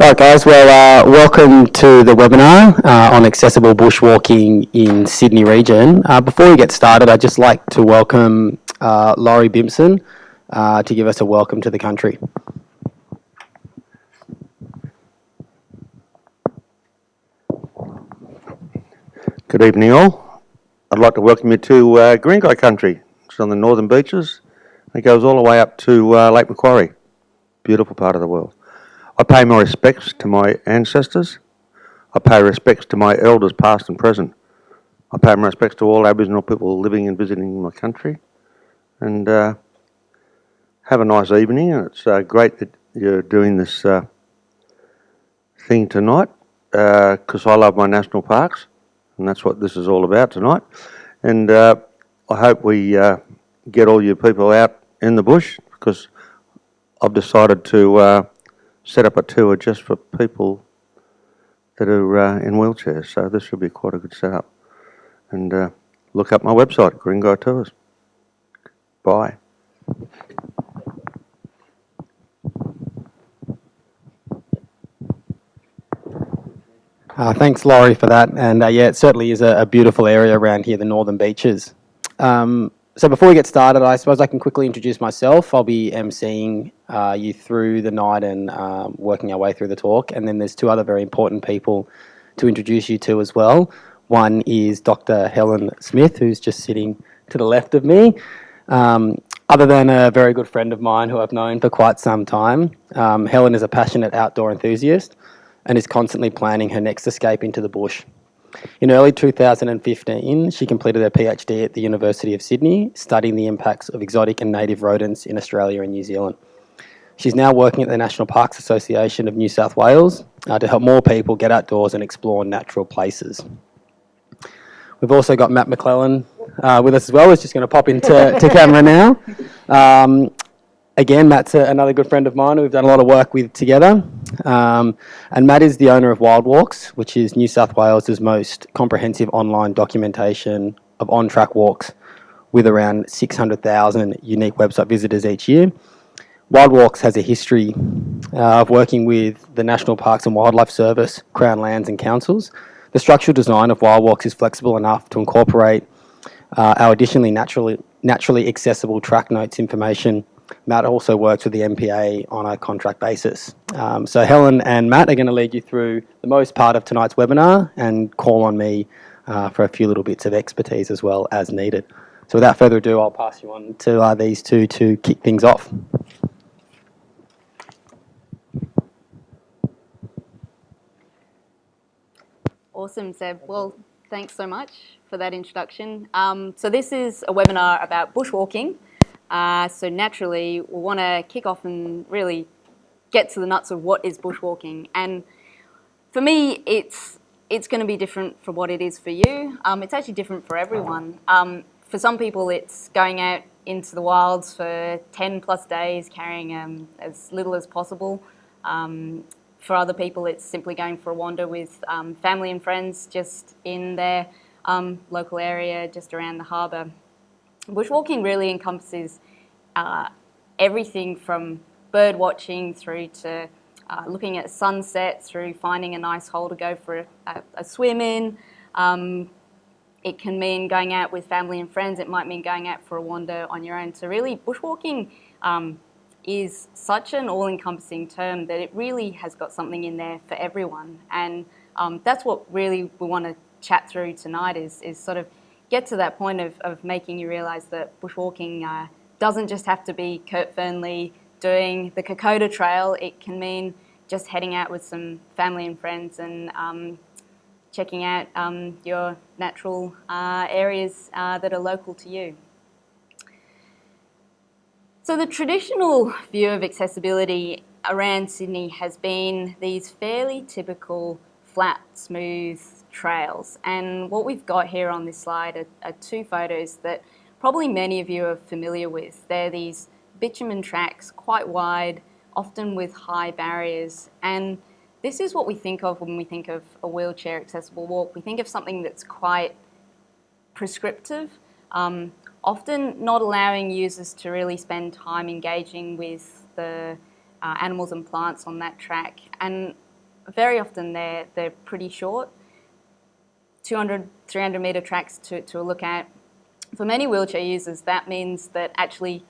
All right, guys. Well, welcome to the webinar on accessible bushwalking in Sydney region. Before we get started, I'd just like to welcome Laurie Bimpson to give us a welcome to the country. Good evening all. I'd like to welcome you to Green Guy country. It's on the northern beaches. It goes all the way up to Lake Macquarie. Beautiful part of the world. I pay my respects to my ancestors. I pay respects to my elders past and present. I pay my respects to all Aboriginal people living and visiting my country. And have a nice evening. And it's great that you're doing this thing tonight because I love my national parks. And that's what this is all about tonight. And I hope we get all you people out in the bush, because I've decided to set up a tour just for people that are in wheelchairs. So this should be quite a good setup. And look up my website, Green Guy Tours. Bye. Thanks, Laurie, for that. And yeah, it certainly is a beautiful area around here, the northern beaches. So before we get started, I suppose I can quickly introduce myself. I'll be emceeing you through the night and working our way through the talk. And then there's two other very important people to introduce you to as well. One is Dr. Helen Smith, who's just sitting to the left of me. Other than a very good friend of mine who I've known for quite some time, Helen is a passionate outdoor enthusiast and is constantly planning her next escape into the bush. In early 2015, she completed her PhD at the University of Sydney, studying the impacts of exotic and native rodents in Australia and New Zealand. She's now working at the National Parks Association of New South Wales to help more people get outdoors and explore natural places. We've also got Matt McClellan with us as well, who's just going to pop into camera now. Again, Matt's another good friend of mine who we've done a lot of work with together. And Matt is the owner of Wild Walks, which is New South Wales' most comprehensive online documentation of on-track walks with around 600,000 unique website visitors each year. Wild Walks has a history of working with the National Parks and Wildlife Service, Crown Lands and councils. The structural design of Wild Walks is flexible enough to incorporate our additionally naturally accessible track notes information. Matt also works with the MPA on a contract basis. So Helen and Matt are going to lead you through the most part of tonight's webinar and call on me for a few little bits of expertise as well as needed. So without further ado, I'll pass you on to these two to kick things off. Awesome, Seb. Well, thanks so much for that introduction. So this is a webinar about bushwalking. So naturally, we want to kick off and really get to the nuts of what is bushwalking. And for me, it's going to be different from what it is for you. It's actually different for everyone. For some people, it's going out into the wilds for 10 plus days, carrying as little as possible. For other people, it's simply going for a wander with family and friends just in their local area, just around the harbour. Bushwalking really encompasses everything from bird watching through to looking at sunset, through finding a nice hole to go for a swim in. It can mean going out with family and friends. It might mean going out for a wander on your own. So really, bushwalking is such an all-encompassing term that it really has got something in there for everyone. And that's what really we want to chat through tonight is sort of get to that point of making you realise that bushwalking doesn't just have to be Kurt Fernley doing the Kokoda Trail. It can mean just heading out with some family and friends and checking out your natural areas that are local to you. So the traditional view of accessibility around Sydney has been these fairly typical flat, smooth trails. And what we've got here on this slide are two photos that probably many of you are familiar with. They're these bitumen tracks, quite wide, often with high barriers. And this is what we think of when we think of a wheelchair accessible walk. We think of something that's quite prescriptive, often not allowing users to really spend time engaging with the animals and plants on that track. And very often they're pretty short, 200, 300 metre tracks to look at. For many wheelchair users, that means that actually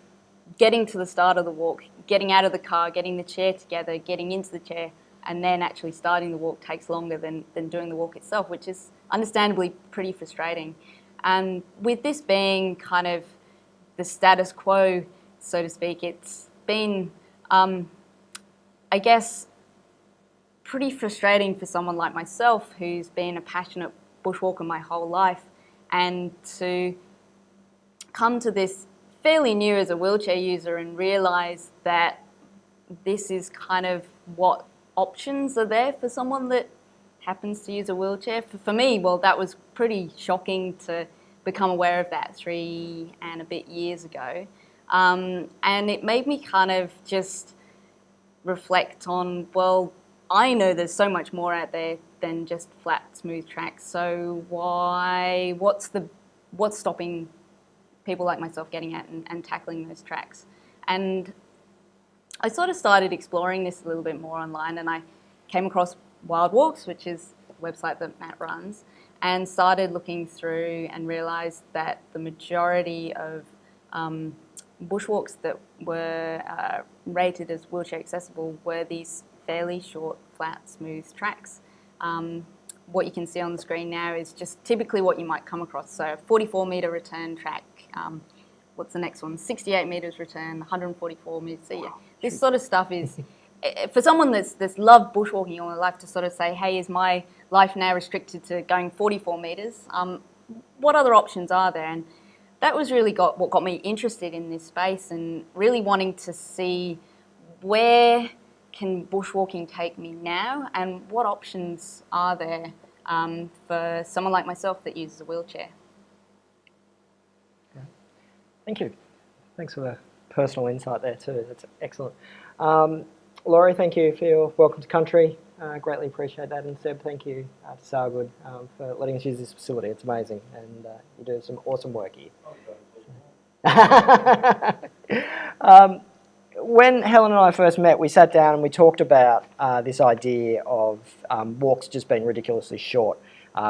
getting to the start of the walk, getting out of the car, getting the chair together, getting into the chair, and then actually starting the walk takes longer than doing the walk itself, which is understandably pretty frustrating. And with this being kind of the status quo, so to speak, it's been, I guess, pretty frustrating for someone like myself who's been a passionate bushwalker my whole life, and to come to this fairly new as a wheelchair user and realise that this is kind of what options are there for someone that happens to use a wheelchair. For me, well, that was pretty shocking to become aware of that 3 and a bit years ago. And it made me kind of just reflect on, well, I know there's so much more out there than just flat, smooth tracks. So what's stopping people like myself getting out and tackling those tracks? And I sort of started exploring this a little bit more online, and I came across Wild Walks, which is a website that Matt runs, and started looking through and realised that the majority of bushwalks that were rated as wheelchair accessible were these fairly short, flat, smooth tracks. What you can see on the screen now is just typically what you might come across. So a 44 metre return track. What's the next one? 68 metres return, 144 metres. So yeah, this sort of stuff is, for someone that's loved bushwalking all their life, to sort of say, hey, is my life now restricted to going 44 metres? What other options are there? And that was really what got me interested in this space, and really wanting to see where can bushwalking take me now, and what options are there for someone like myself that uses a wheelchair. Thank you. Thanks for the personal insight there too. That's excellent. Laurie, thank you for your welcome to country. Greatly appreciate that. And Seb, thank you to Sargood for letting us use this facility. It's amazing, and you do some awesome work here. When Helen and I first met, we sat down and we talked about this idea of walks just being ridiculously short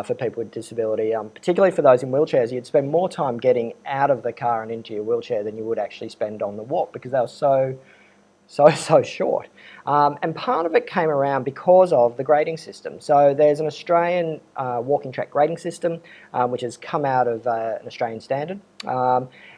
for people with disability, particularly for those in wheelchairs. You'd spend more time getting out of the car and into your wheelchair than you would actually spend on the walk, because they were so short. And part of it came around because of the grading system. So there's an Australian walking track grading system which has come out of an Australian standard.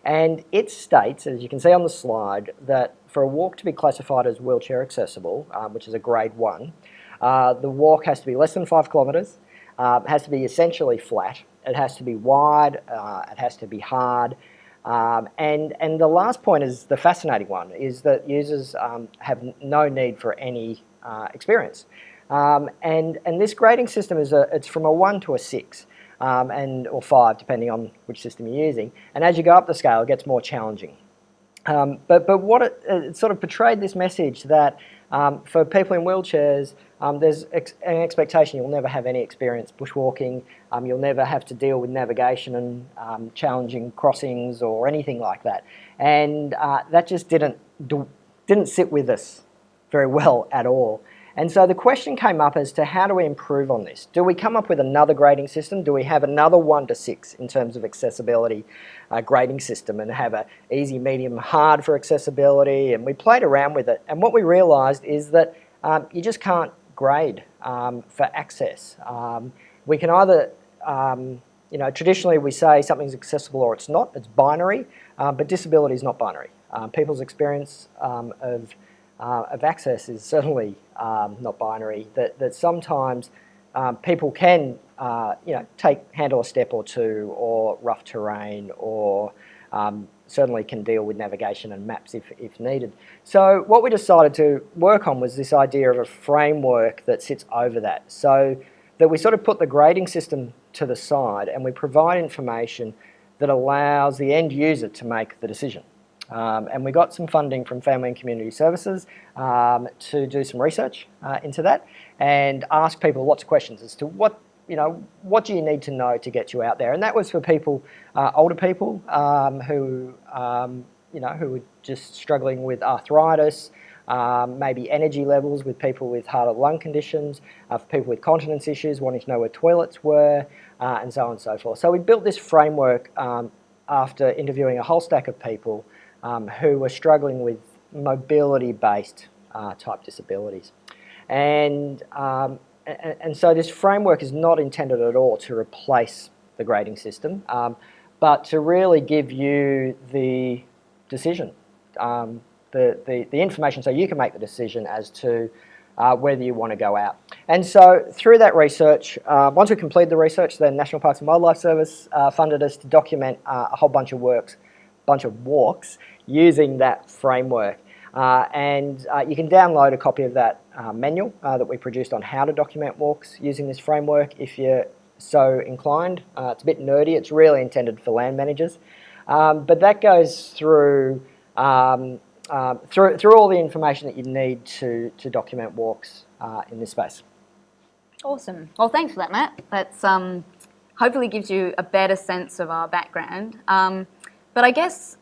And it states, as you can see on the slide, that for a walk to be classified as wheelchair accessible, which is a grade 1, the walk has to be less than 5 kilometres, it has to be essentially flat, it has to be wide, it has to be hard, and the last point is the fascinating one, is that users have no need for any experience. And this grading system it's from a 1 to a 6, or 5 depending on which system you're using, and as you go up the scale it gets more challenging. But what it sort of portrayed this message that for people in wheelchairs, there's an expectation you'll never have any experience bushwalking, you'll never have to deal with navigation and challenging crossings or anything like that. And that just didn't sit with us very well at all. And so the question came up as to how do we improve on this? Do we come up with another grading system? Do we have another 1 to 6 in terms of accessibility grading system, and have a easy, medium, hard for accessibility? And we played around with it, and what we realised is that you just can't grade for access. We can either, traditionally we say something's accessible or it's not, it's binary, but disability is not binary. People's experience of access is certainly not binary, that sometimes people can handle a step or two, or rough terrain, or certainly can deal with navigation and maps if needed. So what we decided to work on was this idea of a framework that sits over that, so that we sort of put the grading system to the side and we provide information that allows the end user to make the decision. And we got some funding from Family and Community Services to do some research into that, and ask people lots of questions as to what do you need to know to get you out there. And that was for people, older people who were just struggling with arthritis, maybe energy levels with people with heart or lung conditions, for people with continence issues, wanting to know where toilets were, and so on and so forth. So we built this framework after interviewing a whole stack of people who were struggling with mobility-based type disabilities. And so this framework is not intended at all to replace the grading system, but to really give you the decision, the information so you can make the decision as to whether you want to go out. And so through that research, once we completed the research, the National Parks and Wildlife Service funded us to document a whole bunch of walks using that framework. And you can download a copy of that manual that we produced on how to document walks using this framework if you're so inclined. It's a bit nerdy. It's really intended for land managers. But that goes through all the information that you need to document walks in this space. Awesome. Well, thanks for that, Matt. That's hopefully gives you a better sense of our background. But I guess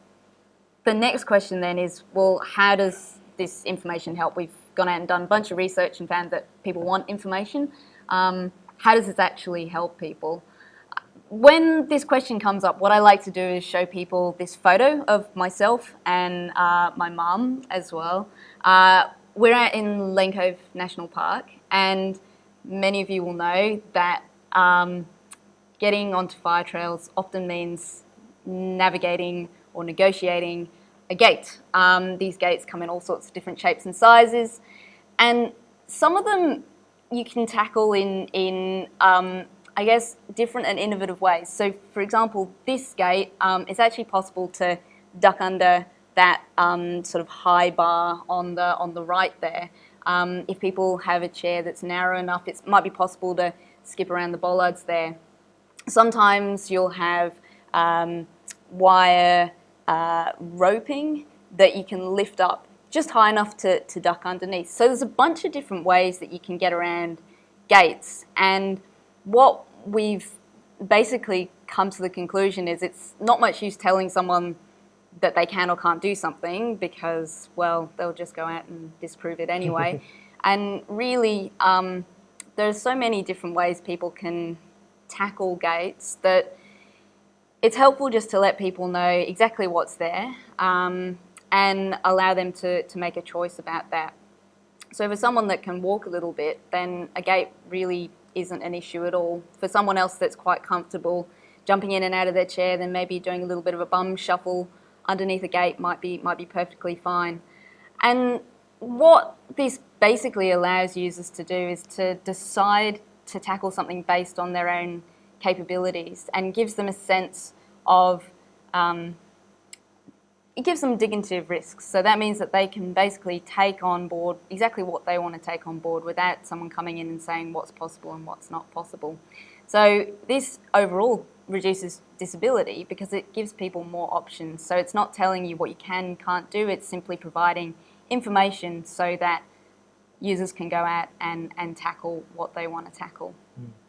the next question then is, well, how does this information help? We've gone out and done a bunch of research and found that people want information. How does this actually help people? When this question comes up, what I like to do is show people this photo of myself and my mum as well. We're out in Lane Cove National Park, and many of you will know that getting onto fire trails often means navigating or negotiating a gate. These gates come in all sorts of different shapes and sizes, and some of them you can tackle in I guess, different and innovative ways. So, for example, this gate, it's actually possible to duck under that sort of high bar on the right there. If people have a chair that's narrow enough, it might be possible to skip around the bollards there. Sometimes you'll have wire roping that you can lift up just high enough to duck underneath. So there's a bunch of different ways that you can get around gates, and what we've basically come to the conclusion is it's not much use telling someone that they can or can't do something because, well, they'll just go out and disprove it anyway. And really, there's so many different ways people can tackle gates that it's helpful just to let people know exactly what's there and allow them to make a choice about that. So for someone that can walk a little bit, then a gate really isn't an issue at all. For someone else that's quite comfortable jumping in and out of their chair, then maybe doing a little bit of a bum shuffle underneath a gate might be perfectly fine. And what this basically allows users to do is to decide to tackle something based on their own capabilities, and gives them a sense of it gives them dignity of risks. So that means that they can basically take on board exactly what they want to take on board without someone coming in and saying what's possible and what's not possible. So this overall reduces disability because it gives people more options. So it's not telling you what you can and can't do, it's simply providing information so that users can go out and tackle what they want to tackle.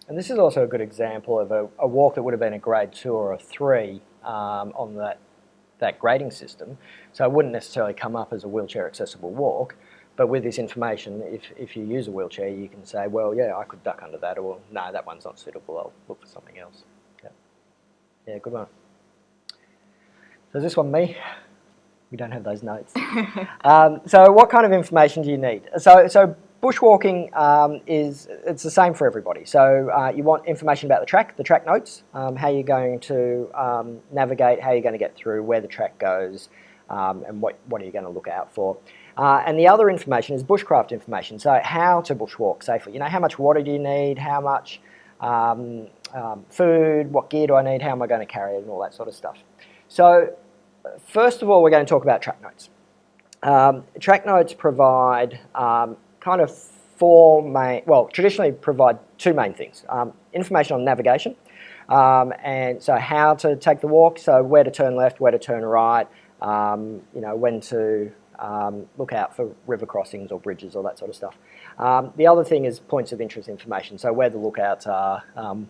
And this is also a good example of a walk that would have been a grade 2 or a 3 on that grading system. So it wouldn't necessarily come up as a wheelchair accessible walk, but with this information, if you use a wheelchair, you can say, well, yeah, I could duck under that, or no, that one's not suitable, I'll look for something else. Yeah, good one. So is this one me? We don't have those notes. So what kind of information do you need? So bushwalking it's the same for everybody. So you want information about the track notes, how you're going to navigate, how you're going to get through, where the track goes, and what are you going to look out for. And the other information is bushcraft information. So how to bushwalk safely. You know, how much water do you need, how much food, what gear do I need, how am I going to carry it, and all that sort of stuff. So first of all, we're going to talk about track notes. Track notes provide kind of traditionally provide two main things. Information on navigation, and so how to take the walk, so where to turn left, where to turn right, when to look out for river crossings or bridges, or that sort of stuff. The other thing is points of interest information, so where the lookouts are,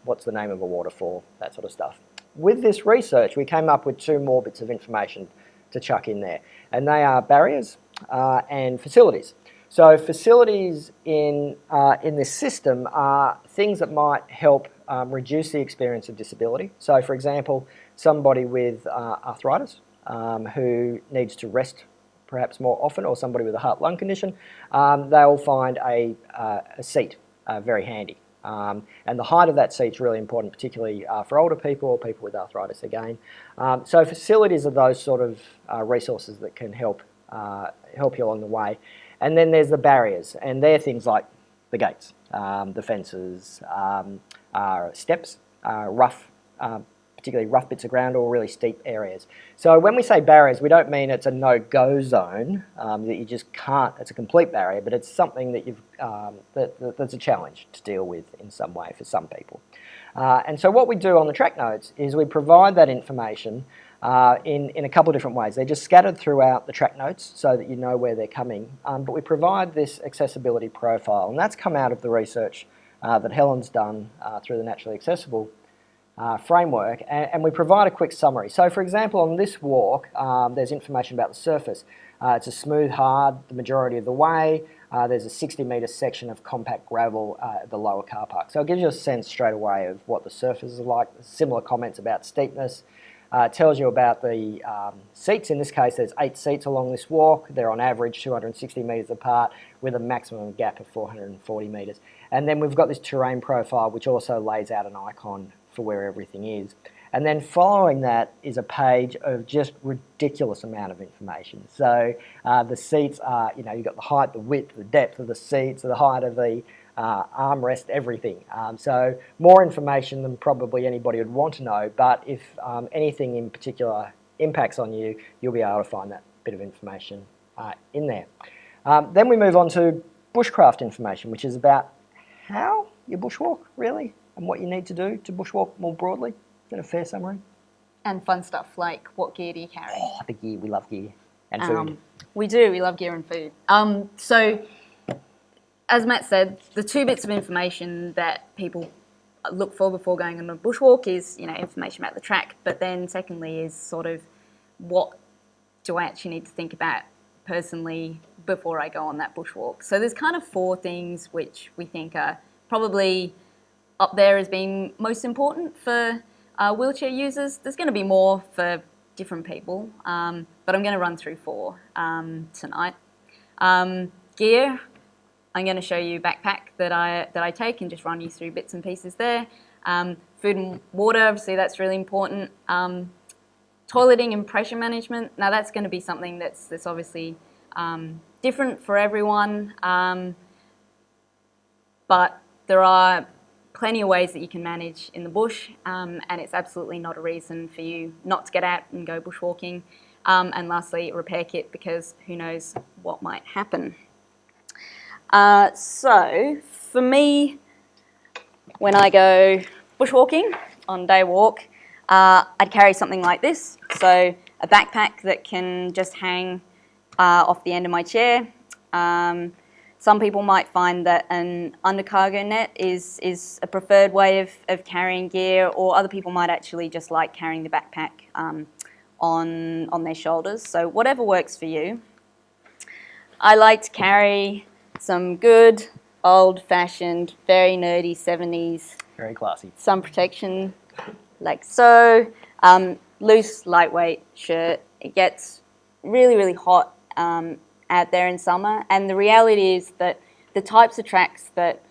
what's the name of a waterfall, that sort of stuff. With this research, we came up with two more bits of information to chuck in there, and they are barriers and facilities. So facilities in this system are things that might help reduce the experience of disability. So for example, somebody with arthritis who needs to rest perhaps more often, or somebody with a heart-lung condition, they'll find a seat very handy. And the height of that seat is really important, particularly for older people or people with arthritis again. So facilities are those sort of resources that can help you along the way. And then there's the barriers, and they're things like the gates, the fences, steps, particularly rough bits of ground or really steep areas. So when we say barriers, we don't mean it's a no-go zone, that you just can't, it's a complete barrier, but it's something that that's a challenge to deal with in some way for some people. And so what we do on the track notes is we provide that information in a couple of different ways. They're just scattered throughout the track notes so that you know where they're coming, but we provide this accessibility profile, and that's come out of the research that Helen's done through the Naturally Accessible framework, and we provide a quick summary. So for example, on this walk, there's information about the surface. It's a smooth, hard the majority of the way. There's a 60-metre section of compact gravel at the lower car park. So it gives you a sense straight away of what the surface is like. Similar comments about steepness. It tells you about the seats. In this case, there's 8 seats along this walk. They're on average 260 metres apart with a maximum gap of 440 metres. And then we've got this terrain profile, which also lays out an icon for where everything is. And then following that is a page of just ridiculous amount of information. So the seats are, you've got the height, the width, the depth of the seats, the height of the armrest, everything. So more information than probably anybody would want to know, but if anything in particular impacts on you, you'll be able to find that bit of information in there. Then we move on to bushcraft information, which is about how you bushwalk, really, and what you need to do to bushwalk more broadly. Is that a fair summary? And fun stuff like, what gear do you carry? Oh, the gear. We love gear. And food. We do. We love gear and food. So, as Matt said, the 2 bits of information that people look for before going on a bushwalk is, information about the track, but then secondly is sort of what do I actually need to think about personally before I go on that bushwalk. So there's kind of 4 things which we think are probably up there as being most important for wheelchair users. There's going to be more for different people, but I'm going to run through 4 tonight. Gear, I'm going to show you backpack that I take and just run you through bits and pieces there. Food and water, obviously that's really important. Toileting and pressure management, now that's going to be something that's obviously different for everyone, but there are plenty of ways that you can manage in the bush, and it's absolutely not a reason for you not to get out and go bushwalking. And lastly, a repair kit, because who knows what might happen. So for me, when I go bushwalking on day walk, I'd carry something like this. So a backpack that can just hang off the end of my chair. Some people might find that an undercargo net is a preferred way of carrying gear, or other people might actually just like carrying the backpack on their shoulders. So whatever works for you. I like to carry some good, old-fashioned, very nerdy 70s. Very classy. Sun protection, like so. Loose, lightweight shirt. It gets really, really hot out there in summer, and the reality is that the types of tracks that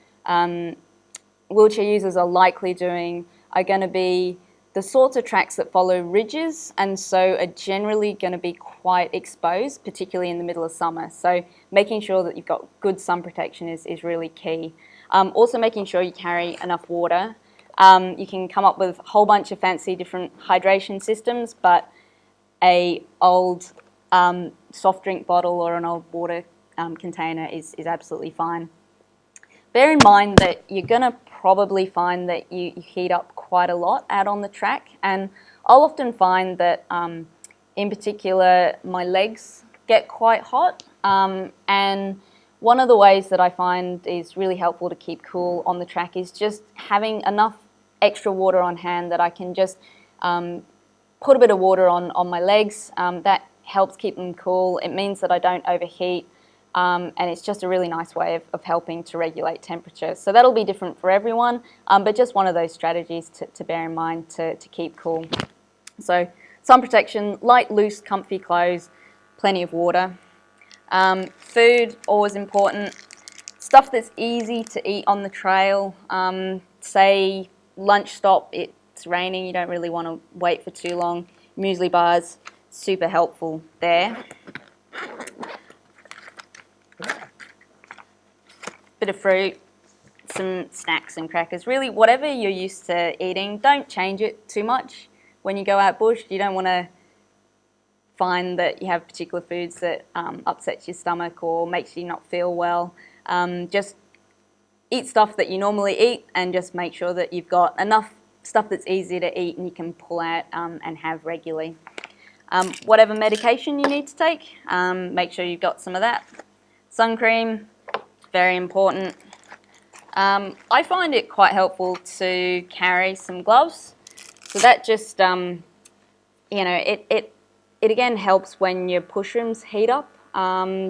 wheelchair users are likely doing are going to be the sorts of tracks that follow ridges, and so are generally going to be quite exposed, particularly in the middle of summer. So making sure that you've got good sun protection is really key. Also making sure you carry enough water. You can come up with a whole bunch of fancy different hydration systems, but a old soft drink bottle or an old water container is absolutely fine. Bear in mind that you're going to probably find that you heat up quite a lot out on the track, and I'll often find that in particular my legs get quite hot, and one of the ways that I find is really helpful to keep cool on the track is just having enough extra water on hand that I can just put a bit of water on my legs. That helps keep them cool. It means that I don't overheat. And it's just a really nice way of helping to regulate temperature. So that'll be different for everyone, but just one of those strategies to bear in mind to keep cool. So sun protection, light, loose, comfy clothes, plenty of water. Food, always important. Stuff that's easy to eat on the trail. Say lunch stop, it's raining, you don't really want to wait for too long. Muesli bars, super helpful there. Bit of fruit, some snacks and crackers. Really, whatever you're used to eating, don't change it too much when you go out bush. You don't want to find that you have particular foods that upsets your stomach or makes you not feel well. Just eat stuff that you normally eat and just make sure that you've got enough stuff that's easy to eat and you can pull out and have regularly. Whatever medication you need to take, make sure you've got some of that. Sun cream, very important. I find it quite helpful to carry some gloves. So that just, it again helps when your pushrooms heat up,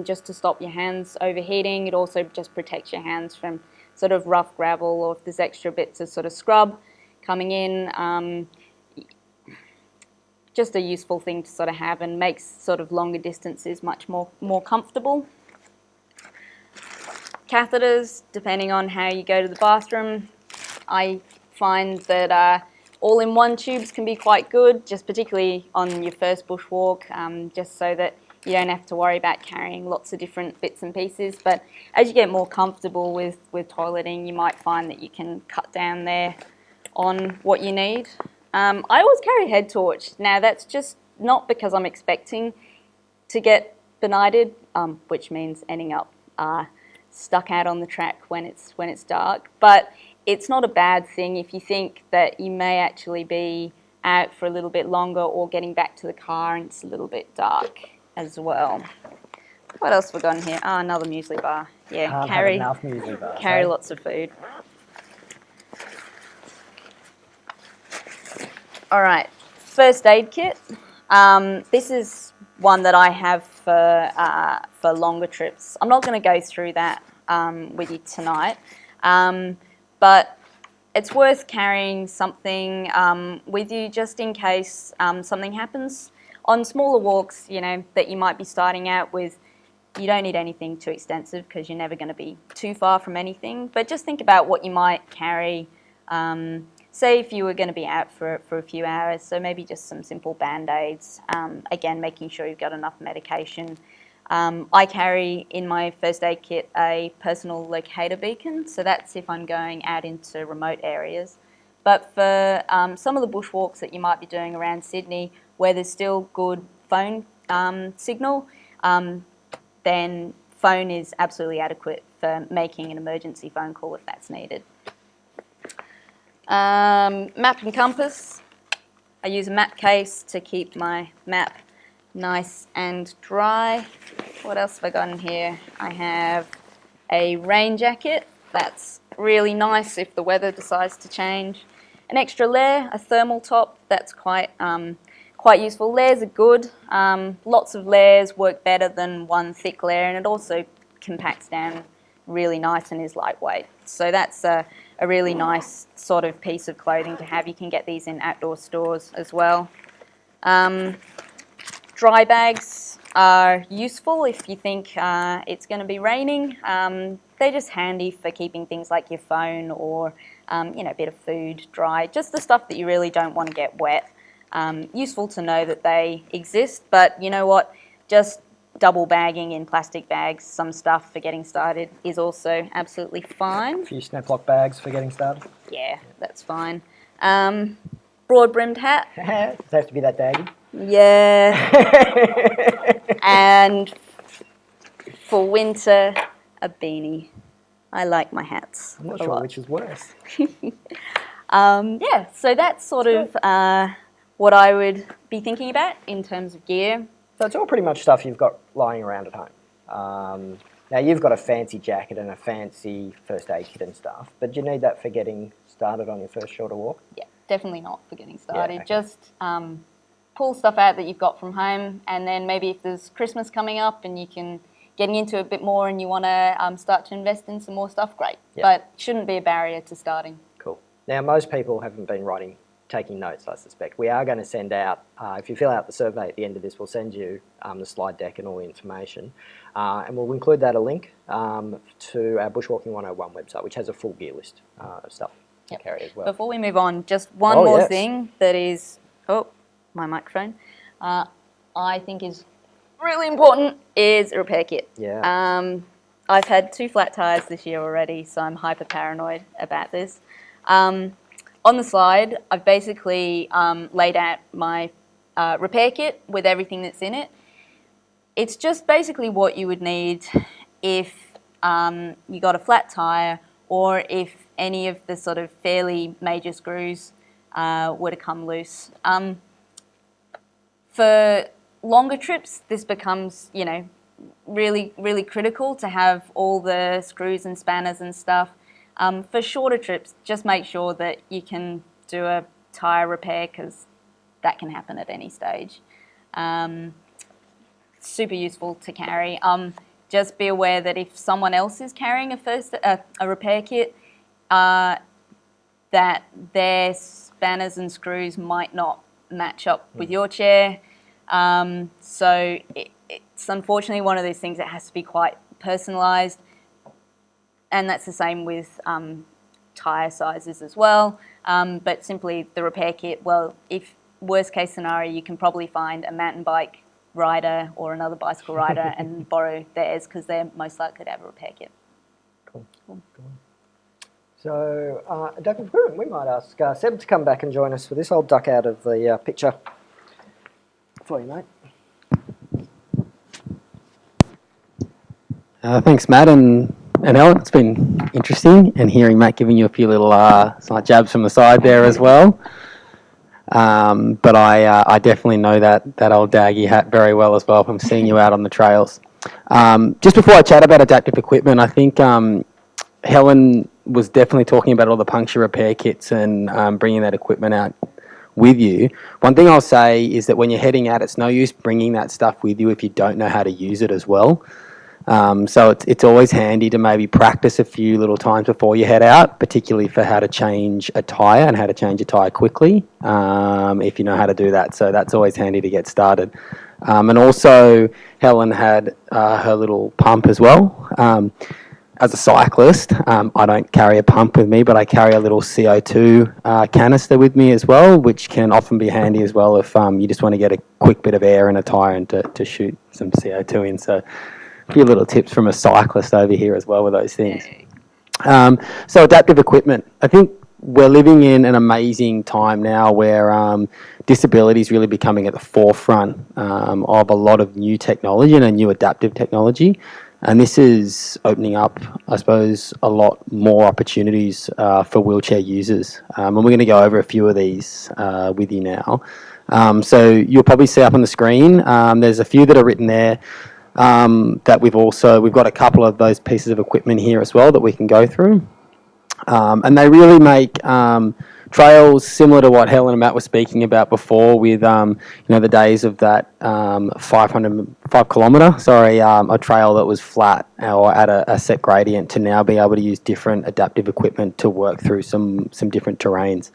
just to stop your hands overheating. It also just protects your hands from sort of rough gravel or if there's extra bits of sort of scrub coming in. Just a useful thing to sort of have and makes sort of longer distances much more comfortable. Catheters, depending on how you go to the bathroom. I find that all-in-one tubes can be quite good, just particularly on your first bushwalk, just so that you don't have to worry about carrying lots of different bits and pieces. But as you get more comfortable with toileting, you might find that you can cut down there on what you need. I always carry a head torch. Now, that's just not because I'm expecting to get benighted, which means ending up stuck out on the track when it's dark, but it's not a bad thing if you think that you may actually be out for a little bit longer or getting back to the car and it's a little bit dark as well. What else have we got in here? Oh, another muesli bar. Yeah, Can't have enough muesli bars, carry eh? lots of food. All right, first aid kit. This is one that I have for longer trips. I'm not going to go through that with you tonight, but it's worth carrying something with you just in case something happens. On smaller walks, that you might be starting out with, you don't need anything too extensive because you're never going to be too far from anything, but just think about what you might carry. Say if you were going to be out for a few hours, so maybe just some simple Band-Aids, again making sure you've got enough medication. I carry in my first aid kit a personal locator beacon, so that's if I'm going out into remote areas. But for some of the bushwalks that you might be doing around Sydney where there's still good phone signal, then phone is absolutely adequate for making an emergency phone call if that's needed. Map and compass. I use a map case to keep my map nice and dry. What else have I got in here? I have a rain jacket. That's really nice if the weather decides to change. An extra layer, a thermal top. That's quite useful. Layers are good. Lots of layers work better than one thick layer, and it also compacts down really nice and is lightweight. So that's a really nice sort of piece of clothing to have. You can get these in outdoor stores as well. Dry bags are useful if you think it's going to be raining. They're just handy for keeping things like your phone or a bit of food dry, just the stuff that you really don't want to get wet. Useful to know that they exist, but you know what? Just double bagging in plastic bags some stuff for getting started is also absolutely fine. A few snaplock bags for getting started. Yeah, that's fine. Broad-brimmed hat. Does it have to be that daggy? Yeah. And for winter, a beanie. I like my hats. I'm not a sure lot. which is worse. Yeah, so that's sort of what I would be thinking about in terms of gear. So it's all pretty much stuff you've got lying around at home. Now you've got a fancy jacket and a fancy first aid kit and stuff, but do you need that for getting started on your first shorter walk? Yeah, definitely not for getting started. Yeah, okay. Just pull stuff out that you've got from home, and then maybe if there's Christmas coming up and you can getting into a bit more and you want to start to invest in some more stuff, great. Yep. But shouldn't be a barrier to starting. Cool. Now, most people haven't been taking notes, I suspect. We are going to send out, if you fill out the survey at the end of this, we'll send you the slide deck and all the information. And we'll include a link to our Bushwalking 101 website, which has a full gear list of stuff to carry as well. Before we move on, just one more thing that is, my microphone, I think is really important is a repair kit. Yeah. I've had 2 flat tires this year already, so I'm hyper paranoid about this. On the slide, I've basically laid out my repair kit with everything that's in it. It's just basically what you would need if you got a flat tire or if any of the sort of fairly major screws were to come loose. For longer trips, this becomes, really, really critical to have all the screws and spanners and stuff. For shorter trips, just make sure that you can do a tyre repair because that can happen at any stage. Super useful to carry. Just be aware that if someone else is carrying a repair kit, that their spanners and screws might not match up with your chair. So it's unfortunately one of those things that has to be quite personalised. And that's the same with tyre sizes as well. But simply the repair kit, well, if worst case scenario, you can probably find a mountain bike rider or another bicycle rider and borrow theirs because they're most likely to have a repair kit. Cool. So, Doug, we might ask Seb to come back and join us for this. I'll duck out of the picture for you, mate. Thanks, Matt and Ellen. It's been interesting, and hearing Matt giving you a few little slight jabs from the side there as well. But I definitely know that old daggy hat very well as well from seeing you out on the trails. Just before I chat about adaptive equipment, I think Helen was definitely talking about all the puncture repair kits and bringing that equipment out with you. One thing I'll say is that when you're heading out, it's no use bringing that stuff with you if you don't know how to use it as well. So it's always handy to maybe practice a few little times before you head out, particularly for how to change a tyre and how to change a tyre quickly, if you know how to do that. So that's always handy to get started. And also, Helen had her little pump as well. As a cyclist, I don't carry a pump with me, but I carry a little CO2 canister with me as well, which can often be handy as well if you just want to get a quick bit of air in a tyre and to shoot some CO2 in. So a few little tips from a cyclist over here as well with those things. So adaptive equipment. I think we're living in an amazing time now where disability is really becoming at the forefront of a lot of new technology and a new adaptive technology. And this is opening up, I suppose, a lot more opportunities for wheelchair users. And we're going to go over a few of these with you now. So you'll probably see up on the screen, there's a few that are written there that we've got a couple of those pieces of equipment here as well that we can go through. And they really make trails similar to what Helen and Matt were speaking about before with, the days of that 5 kilometre, a trail that was flat or at a set gradient to now be able to use different adaptive equipment to work through some different terrains.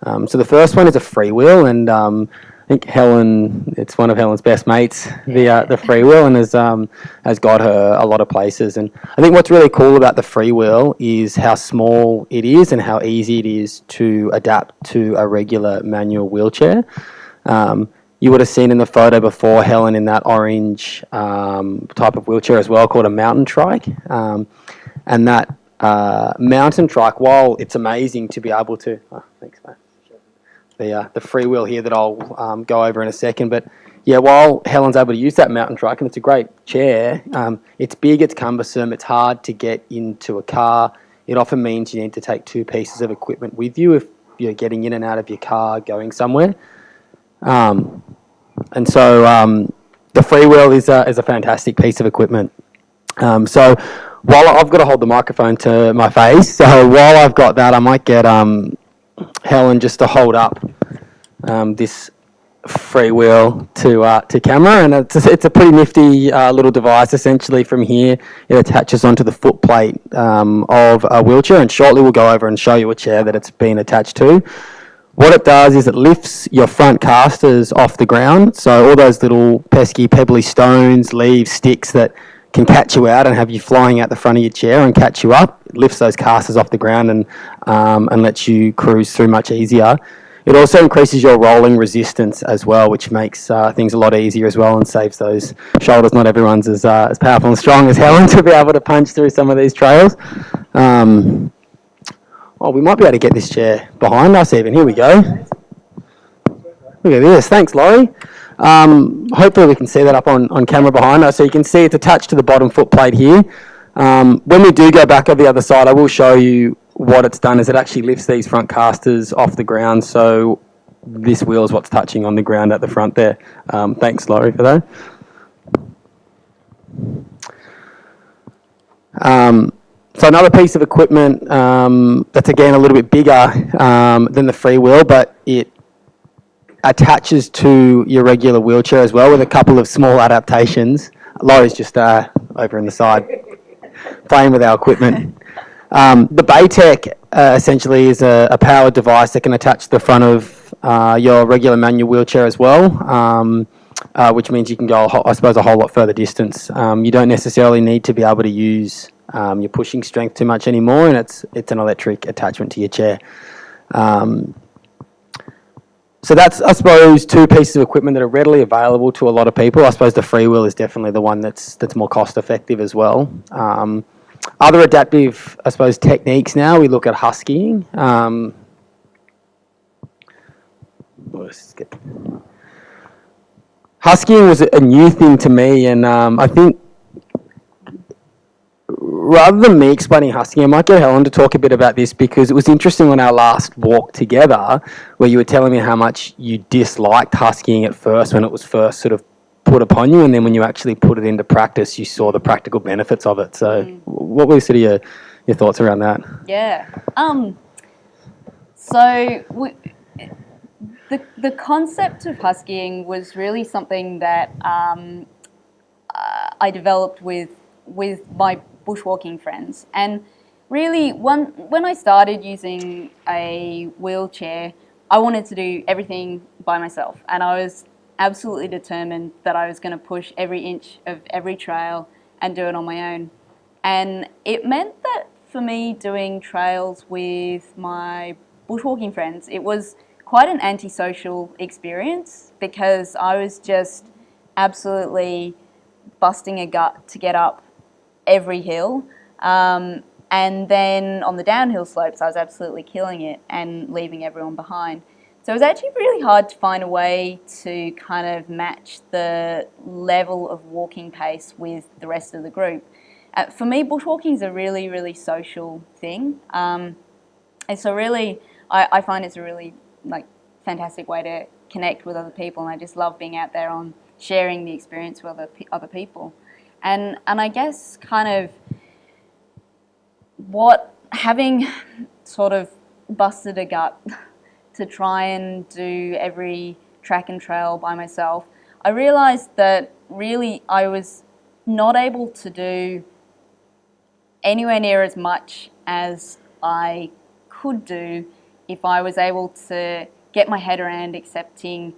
So the first one is a freewheel, and I think Helen, it's one of Helen's best mates, the freewheel, and has got her a lot of places. And I think what's really cool about the freewheel is how small it is and how easy it is to adapt to a regular manual wheelchair. You would have seen in the photo before Helen in that orange type of wheelchair as well, called a mountain trike. And that mountain trike, while it's amazing to be able to... Oh, thanks, mate. The freewheel here that I'll go over in a second. But yeah, while Helen's able to use that mountain trike, and it's a great chair, it's big, it's cumbersome, it's hard to get into a car. It often means you need to take 2 pieces of equipment with you if you're getting in and out of your car going somewhere. And so the freewheel is a fantastic piece of equipment. So while I've got to hold the microphone to my face, so while I've got that, I might get... Helen just to hold up this freewheel to camera, and it's a pretty nifty little device. Essentially, from here, it attaches onto the foot plate of a wheelchair, and shortly we'll go over and show you a chair that it's been attached to. What it does is it lifts your front casters off the ground, so all those little pesky, pebbly stones, leaves, sticks that can catch you out and have you flying out the front of your chair and catch you up. It lifts those casters off the ground and lets you cruise through much easier. It also increases your rolling resistance as well, which makes things a lot easier as well and saves those shoulders. Not everyone's as powerful and strong as Helen to be able to punch through some of these trails. Oh, we might be able to get this chair behind us even. Here we go. Look at this. Thanks, Laurie. Hopefully we can see that up on camera behind us. So you can see it's attached to the bottom foot plate here. When we do go back on the other side, I will show you what it's done is it actually lifts these front casters off the ground. So this wheel is what's touching on the ground at the front there. Thanks, Laurie, for that. So another piece of equipment that's again a little bit bigger than the free wheel, but it attaches to your regular wheelchair as well with a couple of small adaptations. Laurie's just over in the side playing with our equipment. The Baytech essentially is a powered device that can attach to the front of your regular manual wheelchair as well, which means you can go, I suppose, a whole lot further distance. You don't necessarily need to be able to use your pushing strength too much anymore, and it's an electric attachment to your chair. So that's, I suppose, two pieces of equipment that are readily available to a lot of people. I suppose the freewheel is definitely the one that's more cost effective as well. Other adaptive, I suppose, techniques now, we look at huskying. Huskying was a new thing to me, and I think rather than me explaining huskying, I might get Helen to talk a bit about this because it was interesting on our last walk together where you were telling me how much you disliked huskying at first when it was first sort of put upon you, and then when you actually put it into practice, you saw the practical benefits of it. So what were sort of your thoughts around that? Yeah. So the concept of huskying was really something that I developed with my bushwalking friends. And really, when I started using a wheelchair, I wanted to do everything by myself. And I was absolutely determined that I was going to push every inch of every trail and do it on my own. And it meant that for me doing trails with my bushwalking friends, it was quite an antisocial experience because I was just absolutely busting a gut to get up every hill. And then on the downhill slopes, I was absolutely killing it and leaving everyone behind. So it was actually really hard to find a way to kind of match the level of walking pace with the rest of the group. For me, bushwalking is a really, really social thing. And so really, I find it's a really fantastic way to connect with other people, and I just love being out there on sharing the experience with other people. And I guess kind of having sort of busted a gut to try and do every track and trail by myself, I realised that really I was not able to do anywhere near as much as I could do if I was able to get my head around accepting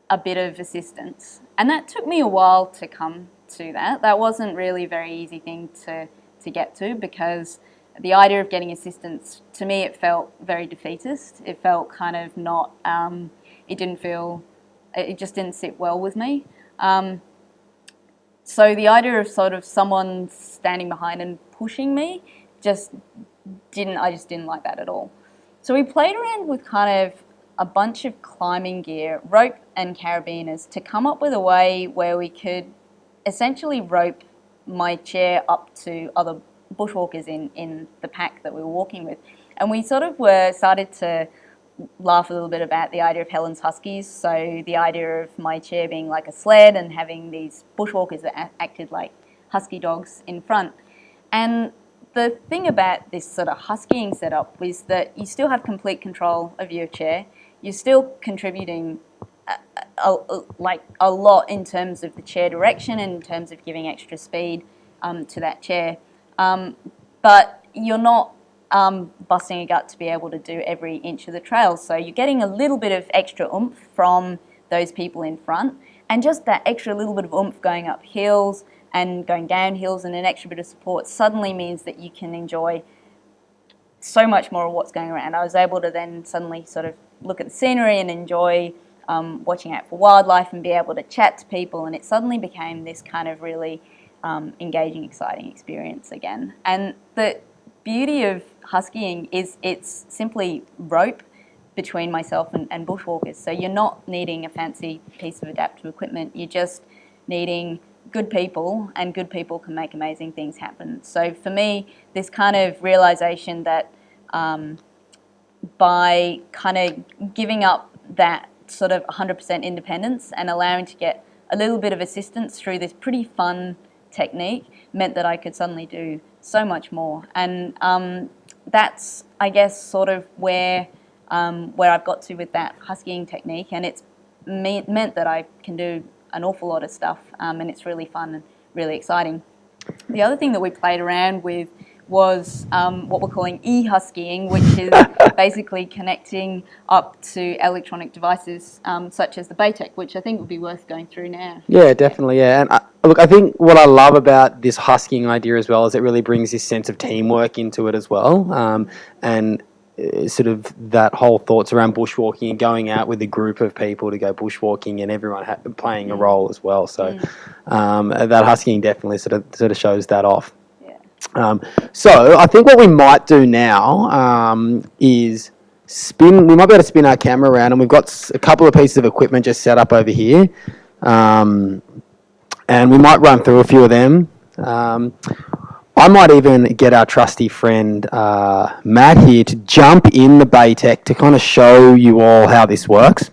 a bit of assistance. And that took me a while to come to that. That wasn't really a very easy thing to get to because the idea of getting assistance, to me, it felt very defeatist. It felt kind of not, it just didn't sit well with me. So the idea of sort of someone standing behind and pushing me I just didn't like that at all. So we played around with kind of a bunch of climbing gear, rope and carabiners, to come up with a way where we could essentially rope my chair up to other bushwalkers in the pack that we were walking with. And we sort of started to laugh a little bit about the idea of Helen's Huskies, so the idea of my chair being like a sled and having these bushwalkers that acted like husky dogs in front. And the thing about this sort of huskying setup was that you still have complete control of your chair. You're still contributing a lot in terms of the chair direction and in terms of giving extra speed to that chair. But you're not busting a gut to be able to do every inch of the trail. So you're getting a little bit of extra oomph from those people in front, and just that extra little bit of oomph going up hills and going down hills and an extra bit of support suddenly means that you can enjoy so much more of what's going around. I was able to then suddenly sort of look at the scenery and enjoy watching out for wildlife and be able to chat to people, and it suddenly became this kind of really engaging, exciting experience again. And the beauty of huskying is it's simply rope between myself and bushwalkers. So you're not needing a fancy piece of adaptive equipment, you're just needing good people, and good people can make amazing things happen. So for me, this kind of realization that by kind of giving up that sort of 100% independence and allowing to get a little bit of assistance through this pretty fun technique meant that I could suddenly do so much more. And that's, I guess, sort of where I've got to with that huskying technique, and it's meant that I can do an awful lot of stuff, and it's really fun and really exciting. The other thing that we played around with was what we're calling e-huskying, which is basically connecting up to electronic devices such as the Baytech, which I think would be worth going through now. Yeah, definitely, yeah. And look, I think what I love about this huskying idea as well is it really brings this sense of teamwork into it as well, and sort of that whole thoughts around bushwalking and going out with a group of people to go bushwalking and everyone playing a role as well. So that huskying definitely sort of shows that off. Yeah. So I think what we might do now is spin. We might be able to spin our camera around, and we've got a couple of pieces of equipment just set up over here, and we might run through a few of them. I might even get our trusty friend Matt here to jump in the Baytech to kind of show you all how this works.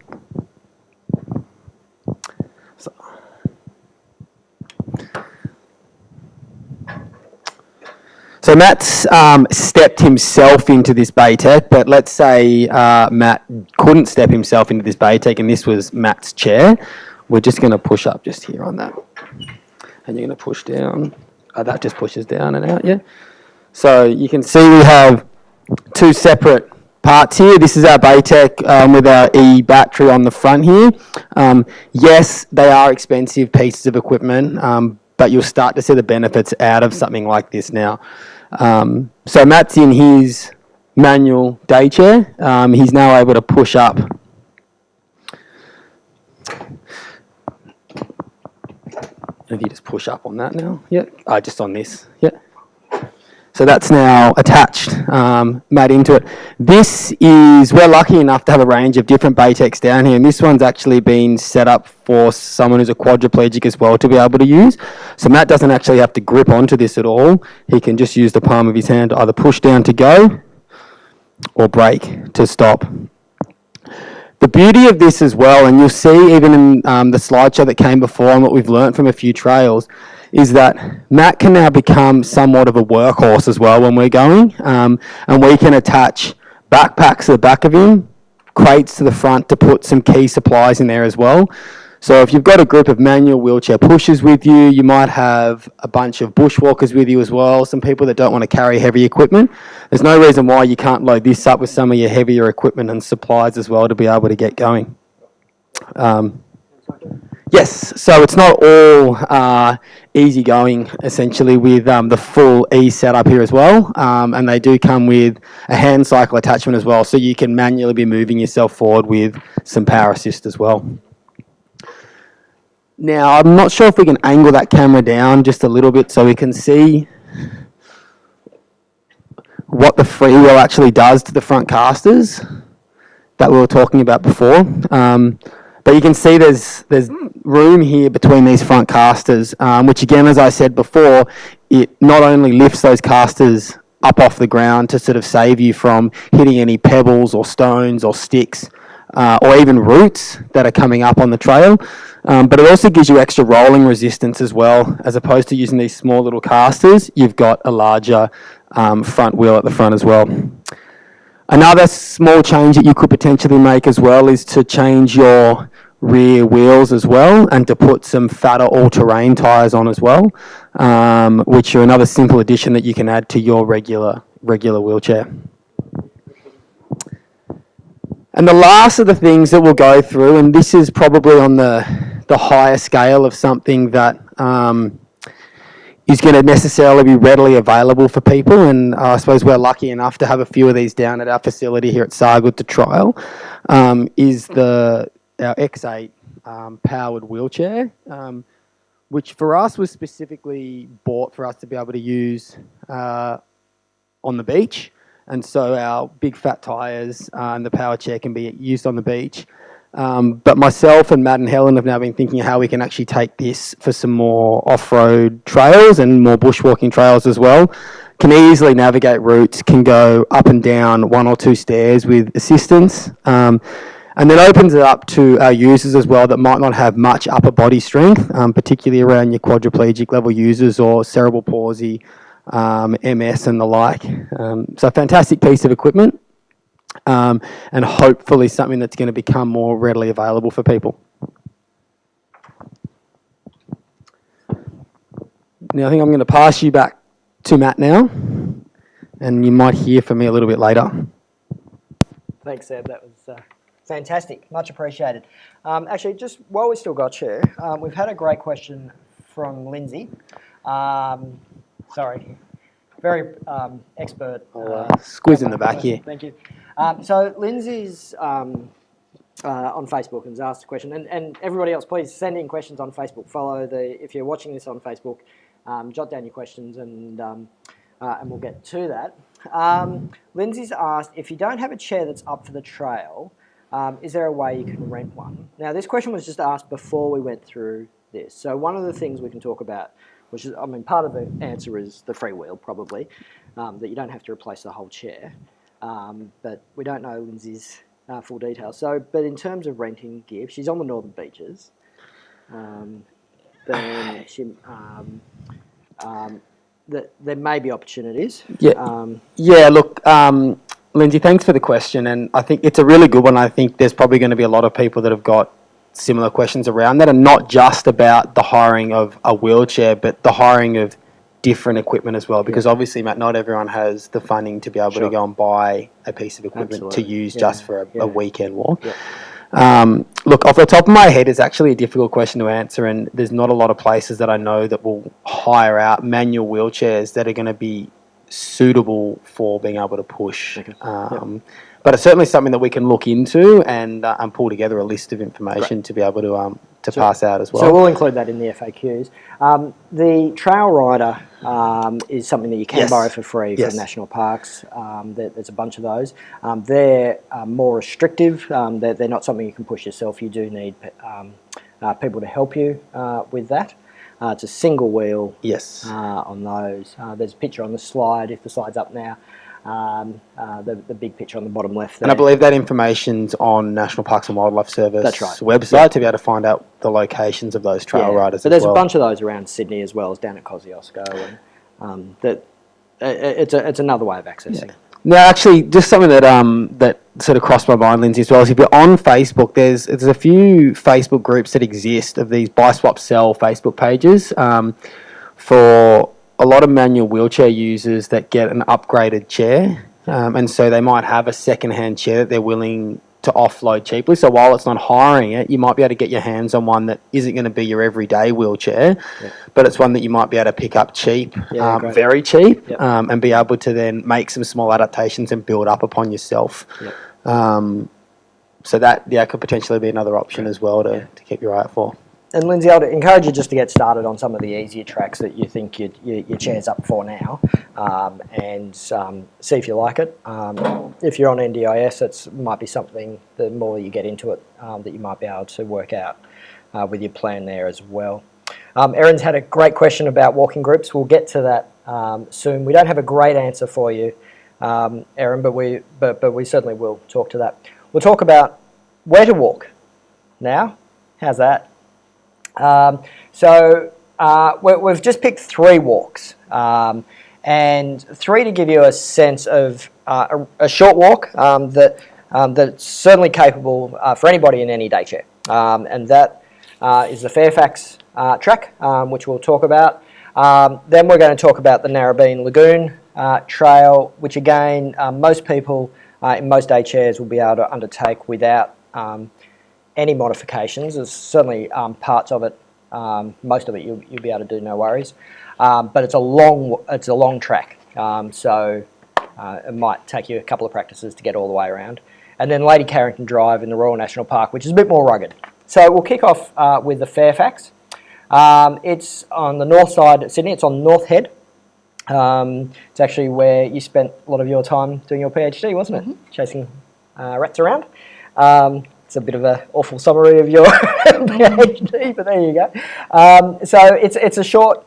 So Matt's stepped himself into this Baytech, but let's say Matt couldn't step himself into this Baytech and this was Matt's chair. We're just going to push up just here on that. And you're going to push down. That just pushes down and out, yeah. So you can see we have two separate parts here. This is our Baytech with our e-battery on the front here. Yes, they are expensive pieces of equipment, but you'll start to see the benefits out of something like this now. So Matt's in his manual day chair. He's now able to push up. If you just push up on that now, yeah, just on this, yeah. So that's now attached, Matt, into it. We're lucky enough to have a range of different Baytechs down here, and this one's actually been set up for someone who's a quadriplegic as well to be able to use. So Matt doesn't actually have to grip onto this at all. He can just use the palm of his hand to either push down to go or brake to stop. The beauty of this as well, and you'll see even in the slideshow that came before and what we've learnt from a few trails, is that Matt can now become somewhat of a workhorse as well when we're going, and we can attach backpacks to the back of him, crates to the front to put some key supplies in there as well. So if you've got a group of manual wheelchair pushers with you, you might have a bunch of bushwalkers with you as well, some people that don't want to carry heavy equipment. There's no reason why you can't load this up with some of your heavier equipment and supplies as well to be able to get going. Yes, so it's not all easy going essentially with the full E setup here as well, and they do come with a hand cycle attachment as well, so you can manually be moving yourself forward with some power assist as well. Now, I'm not sure if we can angle that camera down just a little bit so we can see what the freewheel actually does to the front casters that we were talking about before. But you can see there's room here between these front casters, which again, as I said before, it not only lifts those casters up off the ground to sort of save you from hitting any pebbles or stones or sticks, or even roots that are coming up on the trail, but it also gives you extra rolling resistance as well. As opposed to using these small little casters, you've got a larger front wheel at the front as well. Another small change that you could potentially make as well is to change your rear wheels as well, and to put some fatter all-terrain tyres on as well, which are another simple addition that you can add to your regular wheelchair. And the last of the things that we'll go through, and this is probably on the higher scale of something that is going to necessarily be readily available for people, and I suppose we're lucky enough to have a few of these down at our facility here at Sargood to trial, is our X8 powered wheelchair, which for us was specifically bought for us to be able to use on the beach. And so our big fat tyres and the power chair can be used on the beach. But myself and Matt and Helen have now been thinking of how we can actually take this for some more off-road trails and more bushwalking trails as well. Can easily navigate routes, can go up and down 1 or 2 stairs with assistance. And then opens it up to our users as well that might not have much upper body strength, particularly around your quadriplegic level users or cerebral palsy, MS and the like. So a fantastic piece of equipment, and hopefully something that's going to become more readily available for people. Now I think I'm going to pass you back to Matt now, and you might hear from me a little bit later. Thanks, Seb. That was fantastic. Much appreciated. Actually, just while we still got you, we've had a great question from Lindsay. Sorry, very expert. Squeeze in the back here. Thank you. So Lindsay's on Facebook and has asked a question, and everybody else, please send in questions on Facebook. If you're watching this on Facebook, jot down your questions and we'll get to that. Lindsay's asked, if you don't have a chair that's up for the trail, is there a way you can rent one? Now, this question was just asked before we went through this. So one of the things we can talk about, which is, part of the answer is the freewheel, probably, that you don't have to replace the whole chair. But we don't know Lindsay's full details. So, but in terms of renting gear, she's on the Northern Beaches. Then there may be opportunities. Yeah. Look, Lindsay, thanks for the question, and I think it's a really good one. I think there's probably going to be a lot of people that have got similar questions around that, and not just about the hiring of a wheelchair, but the hiring of different equipment as well, because obviously, Matt, not everyone has the funding to be able to go and buy a piece of equipment to use just for a weekend walk. Look, off the top of my head, it's actually a difficult question to answer, and there's not a lot of places that I know that will hire out manual wheelchairs that are going to be suitable for being able to push. But it's certainly something that we can look into and pull together a list of information to be able to pass out as well. So we'll include that in the FAQs. The Trail Rider is something that you can borrow for free from national parks. There's a bunch of those. They're more restrictive. They're not something you can push yourself. You do need people to help you with that. It's a single wheel on those. There's a picture on the slide, if the slide's up now. The big picture on the bottom left there. And I believe that information's on National Parks and Wildlife Service website to be able to find out the locations of those trail riders. So there's a bunch of those around Sydney as well as down at Kosciuszko, and it's another way of accessing. Now, actually, just something that sort of crossed my mind, Lindsay, as well, is if you're on Facebook, there's a few Facebook groups that exist of these buy, swap, sell Facebook pages for a lot of manual wheelchair users that get an upgraded chair, and so they might have a second-hand chair that they're willing to offload cheaply. So while it's not hiring it, you might be able to get your hands on one that isn't going to be your everyday wheelchair, but it's one that you might be able to pick up cheap, very cheap, and be able to then make some small adaptations and build up upon yourself. So that could potentially be another option as well to keep your eye out for. And Lindsay, I'd encourage you just to get started on some of the easier tracks that you think your chair's up for now, and see if you like it. If you're on NDIS, it might be something, the more you get into it, that you might be able to work out with your plan there as well. Erin's had a great question about walking groups. We'll get to that soon. We don't have a great answer for you, Erin, but we certainly will talk to that. We'll talk about where to walk now. How's that? So we've just picked 3 walks, and 3 to give you a sense of a short walk that's certainly capable for anybody in any day chair. and that is the Fairfax track, which we'll talk about. Then we're going to talk about the Narrabeen Lagoon trail, which again, most people in most day chairs will be able to undertake without any modifications. There's certainly parts of it, most of it you'll be able to do no worries, but it's a long track, so it might take you a couple of practices to get all the way around. And then Lady Carrington Drive in the Royal National Park, which is a bit more rugged. So we'll kick off with the Fairfax. It's on the north side of Sydney. It's on North Head. It's actually where you spent a lot of your time doing your PhD, wasn't it? Chasing rats around. It's a bit of an awful summary of your PhD, but there you go. So it's a short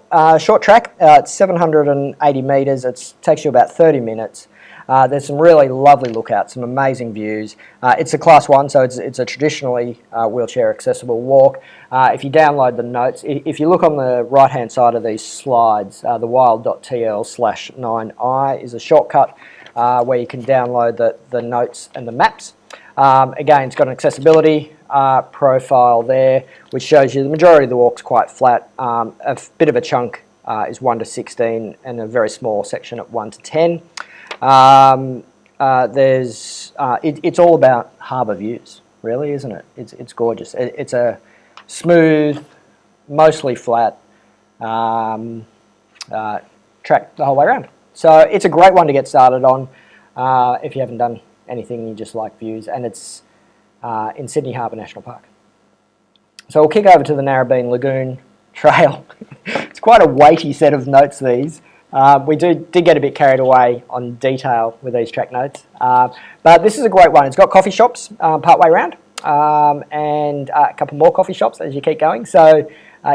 track. It's 780 metres. It takes you about 30 minutes. There's some really lovely lookouts, some amazing views. It's a Class 1, so it's a traditionally wheelchair accessible walk. If you download the notes, if you look on the right-hand side of these slides, the wild.tl/9i is a shortcut where you can download the notes and the maps. Again, it's got an accessibility profile there, which shows you the majority of the walk's quite flat. A bit of a chunk is 1 to 16, and a very small section at 1 to 10. It's all about harbour views, really, isn't it? It's gorgeous. It's a smooth, mostly flat track the whole way around. So it's a great one to get started on if you haven't done anything and you just like views, and it's in Sydney Harbour National Park. So we'll kick over to the Narrabeen Lagoon Trail. It's quite a weighty set of notes, these. We did get a bit carried away on detail with these track notes, but this is a great one. It's got coffee shops part way around, and a couple more coffee shops as you keep going, so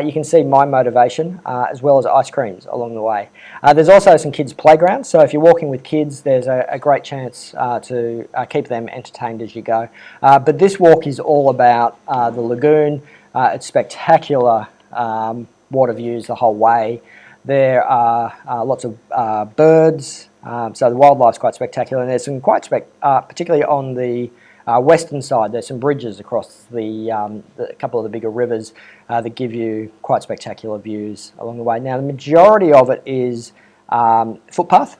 you can see my motivation, as well as ice creams along the way. There's also some kids' playgrounds, so if you're walking with kids, there's a great chance to keep them entertained as you go. But this walk is all about the lagoon. It's spectacular water views the whole way. There are lots of birds, so the wildlife's quite spectacular, and there's some quite particularly on the western side, there's some bridges across a couple of the bigger rivers that give you quite spectacular views along the way. Now, the majority of it is footpath,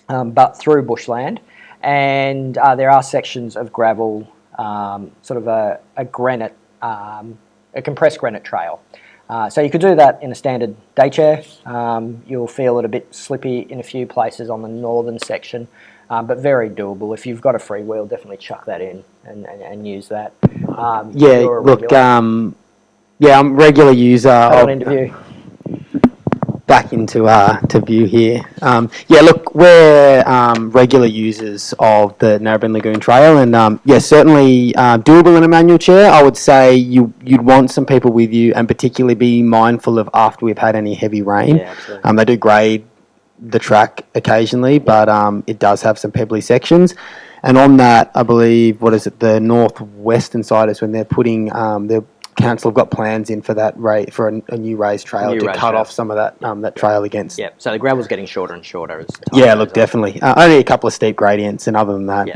but through bushland, and there are sections of gravel, sort of a granite, a compressed granite trail. So you could do that in a standard day chair. You'll feel it a bit slippy in a few places on the northern section, but very doable. If you've got a freewheel, definitely chuck that in and use that. Yeah, look, I'm a regular user. I'll interview. Back into to view here. Yeah, look, we're regular users of the Narrabeen Lagoon Trail, and certainly doable in a manual chair. I would say you'd want some people with you, and particularly be mindful of after we've had any heavy rain. Yeah, absolutely. They do grade the track occasionally, but it does have some pebbly sections. And on that, I believe, the northwestern side is when they're putting their council have got plans in for that for a new raised trail to cut off some of that trail against. Yeah, so the gravel's getting shorter and shorter as time Yeah, goes look, on. definitely. Only a couple of steep gradients, and other than that,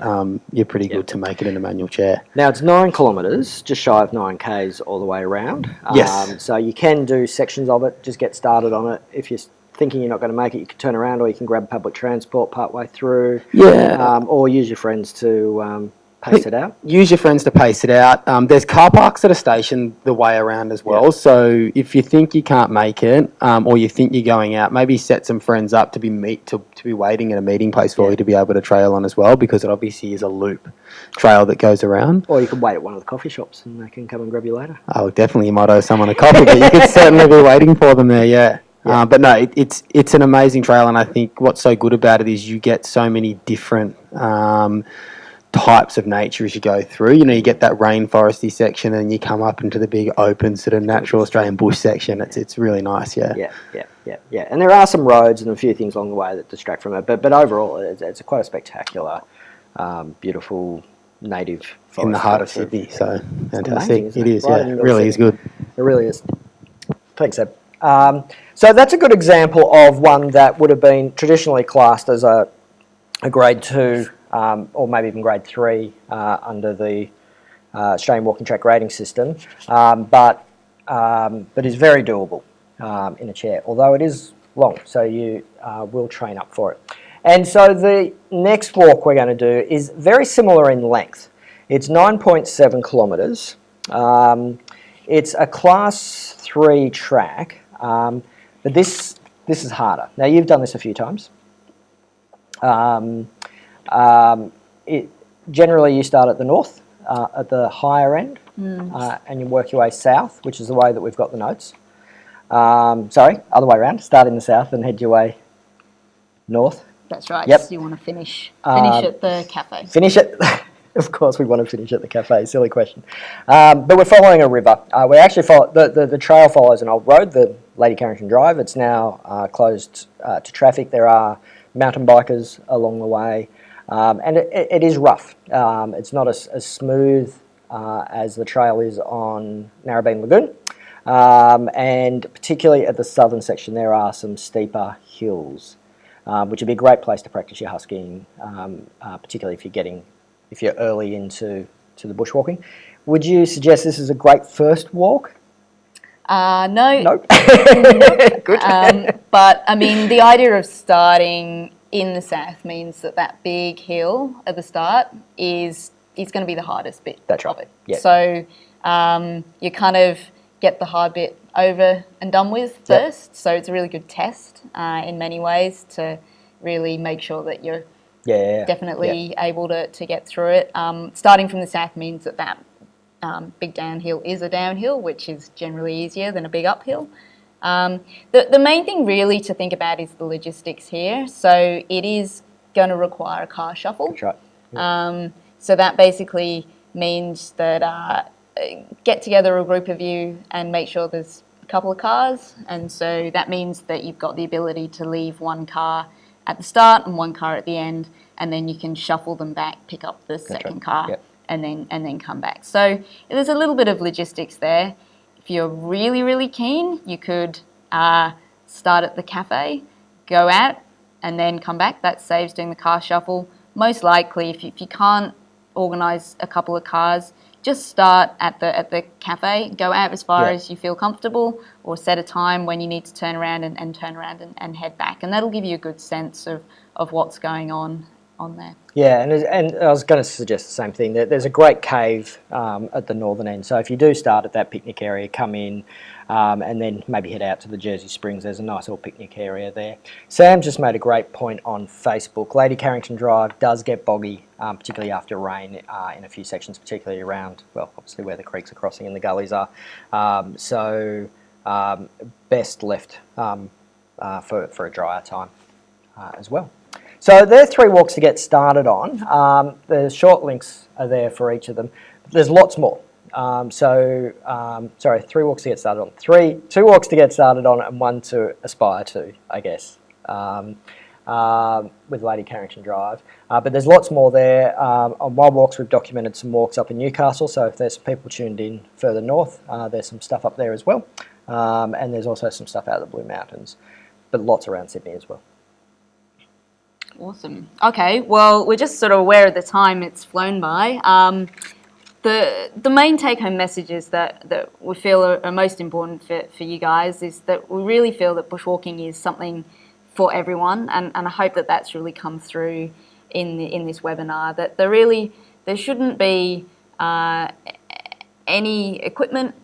you're pretty good to make it in a manual chair. Now, it's 9 kilometres, just shy of 9 Ks all the way around. Yes. So you can do sections of it, just get started on it. If you're thinking you're not going to make it, you can turn around, or you can grab public transport part way through. Yeah. Or use your friends to pace it out. Use your friends to pace it out. There's car parks that are stationed the way around as well. So if you think you can't make it, or you think you're going out, maybe set some friends up to be waiting at a meeting place for you to be able to trail on as well, because it obviously is a loop trail that goes around. Or you could wait at one of the coffee shops and they can come and grab you later. Oh, definitely you might owe someone a coffee, but you could certainly be waiting for them there, yeah. But no, it's an amazing trail, and I think what's so good about it is you get so many different types of nature as you go through. You get that rainforesty section, and you come up into the big open sort of natural Australian bush section. It's really nice, yeah. Yeah. And there are some roads and a few things along the way that distract from it, but overall it's quite a spectacular, beautiful native forest. In the heart of Sydney, so fantastic. Amazing, It is, right yeah. in It the really middle is good. It really is. Thanks, Ed. So that's a good example of one that would have been traditionally classed as a grade 2 or maybe even grade 3 under the Australian Walking Track rating system, but is very doable in a chair, although it is long, so you will train up for it. And so the next walk we're going to do is very similar in length. It's 9.7 kilometres. It's a class 3 track, but this is harder. Now, you've done this a few times. Generally, you start at the north, at the higher end, and you work your way south, which is the way that we've got the notes. Sorry, other way around. Start in the south and head your way north. That's right. Yep. So you want to finish at the cafe. Finish it. Of course, we want to finish at the cafe. Silly question. But we're following a river. We actually follow the trail follows an old road, the Lady Carrington Drive. It's now closed to traffic. There are mountain bikers along the way, and it is rough. It's not as smooth as the trail is on Narrabeen Lagoon, and particularly at the southern section, there are some steeper hills, which would be a great place to practice your huskying, particularly if you're early into the bushwalking. Would you suggest this is a great first walk? No. Nope. Good. But I mean, the idea of starting in the south means that big hill at the start is going to be the hardest bit. That's right. Of it. Yeah. So you kind of get the hard bit over and done with first. Yep. So it's a really good test in many ways to really make sure that you're definitely able to get through it. Starting from the south means that big downhill is a downhill, which is generally easier than a big uphill. The main thing really to think about is the logistics here. So it is going to require a car shuffle. That's right. Yeah. So that basically means that get together a group of you and make sure there's a couple of cars. And so that means that you've got the ability to leave one car at the start and one car at the end, and then you can shuffle them back, pick up the second car, and then come back. So there's a little bit of logistics there. If you're really, really keen, you could start at the cafe, go out, and then come back. That saves doing the car shuffle. Most likely, if you can't organise a couple of cars, just start at the cafe, go out as far as you feel comfortable, or set a time when you need to turn around and turn around and head back. And that'll give you a good sense of what's going on there. Yeah, and I was going to suggest the same thing. There's a great cave at the northern end. So if you do start at that picnic area, come in and then maybe head out to the Jersey Springs. There's a nice little picnic area there. Sam just made a great point on Facebook. Lady Carrington Drive does get boggy, particularly after rain in a few sections, particularly around, well, obviously where the creeks are crossing and the gullies are. So best left for a drier time as well. So there are 3 walks to get started on. The short links are there for each of them. There's lots more. 3 walks to get started on. 2 walks to get started on and 1 to aspire to, I guess, with Lady Carrington Drive. But there's lots more there. On Wild Walks, we've documented some walks up in Newcastle. So if there's people tuned in further north, there's some stuff up there as well. And there's also some stuff out of the Blue Mountains, but lots around Sydney as well. Awesome. Okay, well, we're just sort of aware of the time. It's flown by. The main take-home messages that we feel are most important for you guys is that we really feel that bushwalking is something for everyone, and I hope that that's really come through in this webinar, that there shouldn't be any equipment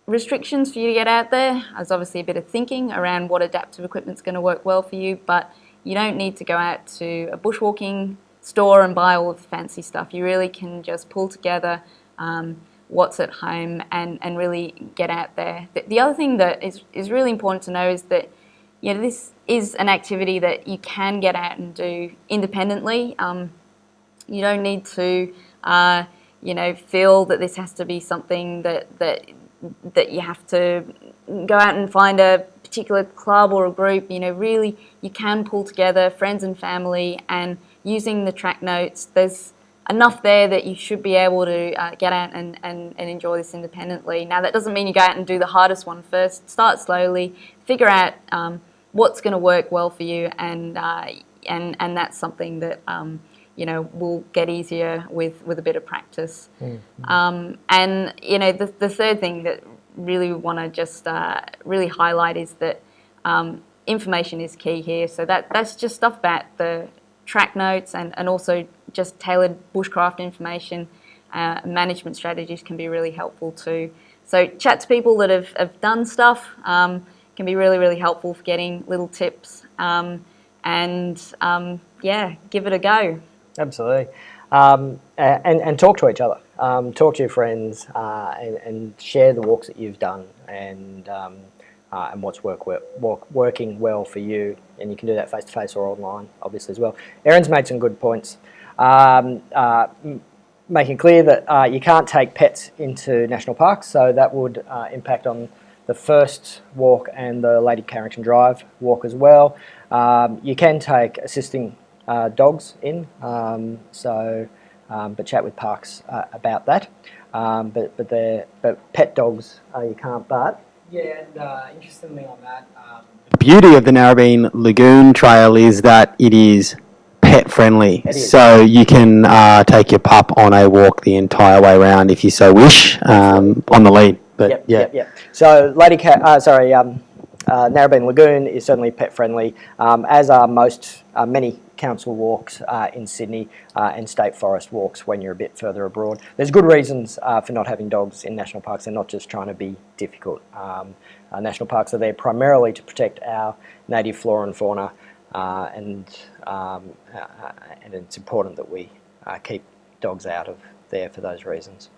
restrictions for you to get out there. There's obviously a bit of thinking around what adaptive equipment's going to work well for you, but you don't need to go out to a bushwalking store and buy all of the fancy stuff. You really can just pull together what's at home and really get out there. The other thing that is really important to know is that this is an activity that you can get out and do independently. You don't need to feel that this has to be something that you have to go out and find a particular club or a group. Really you can pull together friends and family, and using the track notes, there's enough there that you should be able to get out and enjoy this independently. Now, that doesn't mean you go out and do the hardest one first. Start slowly, figure out what's going to work well for you, and that's something that will get easier with a bit of practice. And the third thing that really want to just really highlight is that information is key here. So that's just stuff about the track notes and also just tailored bushcraft information. Management strategies can be really helpful too. So chat to people that have done stuff can be really, really helpful for getting little tips. Give it a go. Absolutely. And talk to each other. Talk to your friends and share the walks that you've done and what's working well for you. And you can do that face-to-face or online, obviously, as well. Erin's made some good points. Making clear that you can't take pets into national parks, so that would impact on the first walk and the Lady Carrington Drive walk as well. You can take assisting dogs in, but chat with parks about that. But pet dogs you can't. But yeah, and interestingly on that, the beauty of the Narrabeen Lagoon Trail is that it is pet friendly. So you can take your pup on a walk the entire way around if you so wish, on the lead. But yep. So Narrabeen Lagoon is certainly pet friendly, as are many council walks in Sydney and state forest walks when you're a bit further abroad. There's good reasons for not having dogs in national parks. They're not just trying to be difficult. National parks are there primarily to protect our native flora and fauna, and it's important that we keep dogs out of there for those reasons.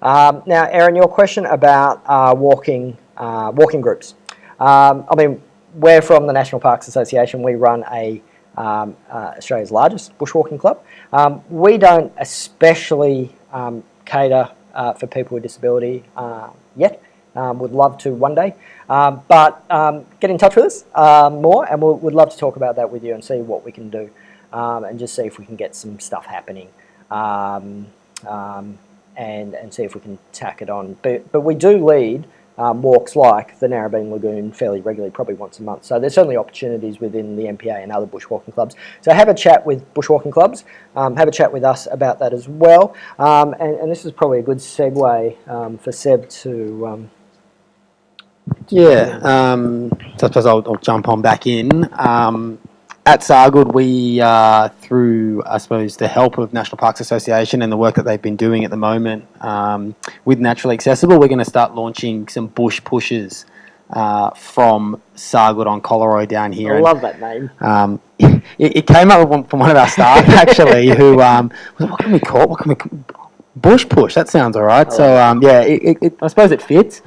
Now, Erin, your question about walking groups. We're from the National Parks Association. We run Australia's largest bushwalking club. We don't especially cater for people with disability yet. Would love to one day. But get in touch with us more, and we'd love to talk about that with you and see what we can do, and just see if we can get some stuff happening, and see if we can tack it on. But we do lead walks like the Narrabeen Lagoon fairly regularly, probably once a month. So there's certainly opportunities within the MPA and other bushwalking clubs. So have a chat with bushwalking clubs. Have a chat with us about that as well. And this is probably a good segue for Seb to... so I suppose I'll jump on back in. At Sargood, we, through, I suppose, the help of National Parks Association and the work that they've been doing at the moment with Naturally Accessible, we're going to start launching some bush pushes from Sargood on Collaroy down here. I love that name. It came up from one of our staff, actually, who was, what can we call it? Bush push, that sounds all right. I suppose it fits.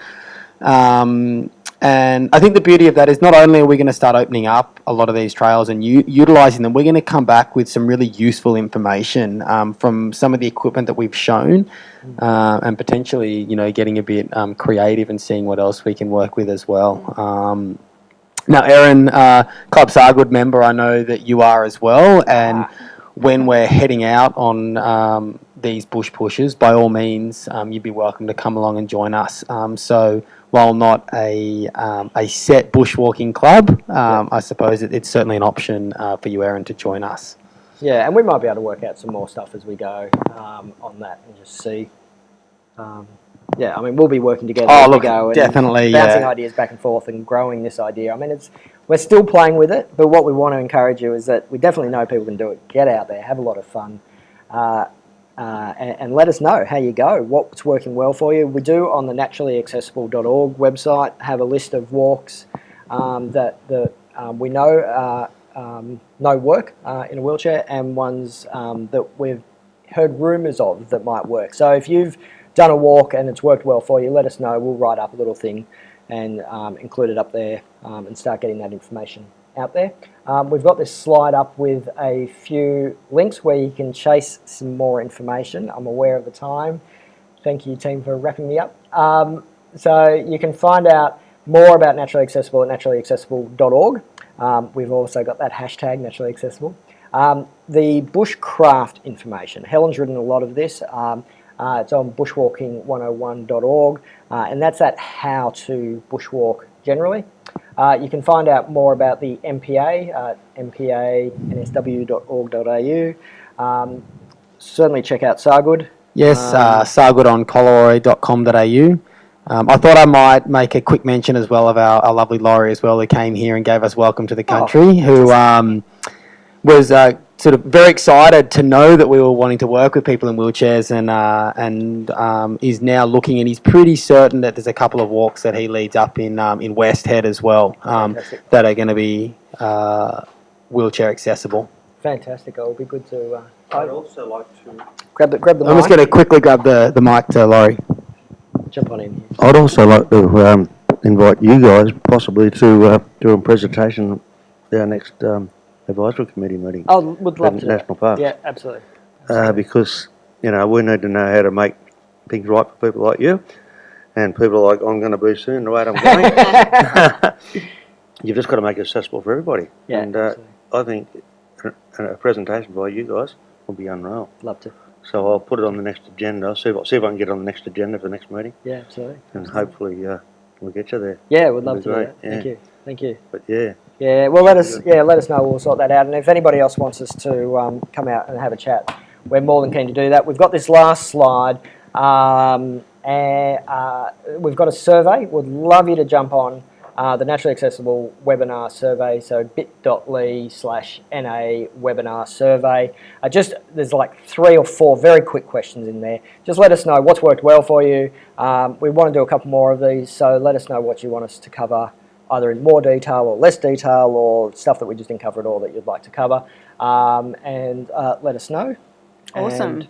And I think the beauty of that is not only are we going to start opening up a lot of these trails and utilising them, we're going to come back with some really useful information from some of the equipment that we've shown, and potentially, getting a bit creative and seeing what else we can work with as well. Now, Erin, Club Sargood member, I know that you are as well, and when we're heading out on these bush pushes, by all means, you'd be welcome to come along and join us. So while not a set bushwalking club, I suppose it's certainly an option for you, Erin, to join us. Yeah, and we might be able to work out some more stuff as we go on that and just see. We'll be working together as we go. Definitely, bouncing ideas back and forth and growing this idea. We're still playing with it, but what we want to encourage you is that we definitely know people can do it. Get out there, have a lot of fun, and let us know how you go, what's working well for you. We do on the naturallyaccessible.org website have a list of walks that we know work in a wheelchair, and ones that we've heard rumours of that might work. So if you've done a walk and it's worked well for you, let us know. We'll write up a little thing and include it up there and start getting that information out there. We've got this slide up with a few links where you can chase some more information. I'm aware of the time. Thank you, team, for wrapping me up. So you can find out more about Naturally Accessible at naturallyaccessible.org. We've also got that hashtag, Naturally Accessible. The bushcraft information. Helen's written a lot of this. It's on bushwalking101.org, and that's at how to bushwalk generally. You can find out more about the MPA at mpansw.org.au. Certainly check out Sargood. Yes, Sargood on Collaroy.com.au. I thought I might make a quick mention as well of our lovely Laurie as well, who came here and gave us welcome to the country, who was sort of very excited to know that we were wanting to work with people in wheelchairs, and is now looking, and he's pretty certain that there's a couple of walks that he leads up in West Head as well, that are going to be wheelchair accessible. Fantastic. It'll be good to I'd also like to grab the mic. I'm just going to quickly grab the mic to Laurie. Jump on in. I'd also like to invite you guys possibly to do a presentation at our next advisory committee meeting. Oh, would love to. National Parks. Yeah, absolutely. Because, you know, we need to know how to make things right for people like you and people like I'm going to be soon, the way I'm going. You've just got to make it accessible for everybody. Yeah, and absolutely. I think a presentation by you guys will be unreal. Love to. So I'll put it on the next agenda. See if I can get on the next agenda for the next meeting. Yeah, absolutely. And hopefully we'll get you there. Yeah, we'd love That'd be to do great, that. yeah. Thank you. Thank you. But yeah. Yeah, well, let us know. We'll sort that out. And if anybody else wants us to come out and have a chat, we're more than keen to do that. We've got this last slide, and we've got a survey. Would love you to jump on the Naturally Accessible Webinar Survey, so bit.ly/NA Webinar Survey. There's like 3 or 4 very quick questions in there. Just let us know what's worked well for you. We want to do a couple more of these, so let us know what you want us to cover, either in more detail or less detail, or stuff that we just didn't cover at all that you'd like to cover, and let us know. Awesome.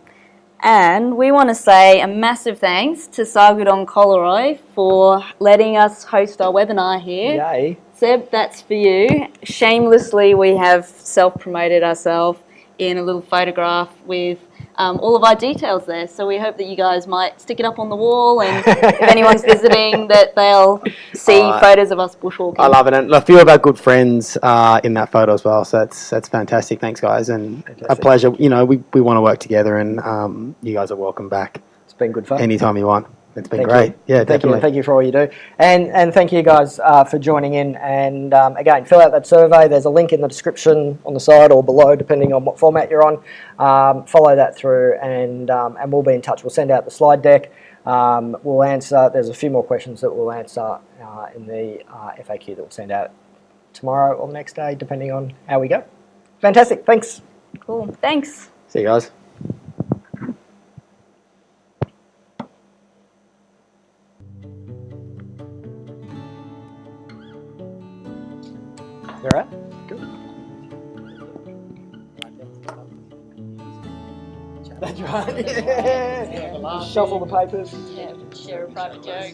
And we want to say a massive thanks to Sargood on Collaroy for letting us host our webinar here. Yay. Seb, that's for you. Shamelessly, we have self-promoted ourselves in a little photograph with all of our details there. So we hope that you guys might stick it up on the wall, and if anyone's visiting, that they'll see photos of us bushwalking. I love it, and a few of our good friends in that photo as well. So that's fantastic. Thanks, guys, and a pleasure. You know, we want to work together, and you guys are welcome back. It's been good fun. Anytime you want. It's been great. Yeah, definitely. Thank you for all you do. And thank you guys for joining in. And again, fill out that survey. There's a link in the description on the side or below, depending on what format you're on. Follow that through, and we'll be in touch. We'll send out the slide deck. We'll answer. There's a few more questions that we'll answer in the FAQ that we'll send out tomorrow or the next day, depending on how we go. Fantastic. Thanks. Cool. Thanks. See you guys. You all right? Good. That's right. Yeah. Shuffle the papers. Yeah, share a private joke.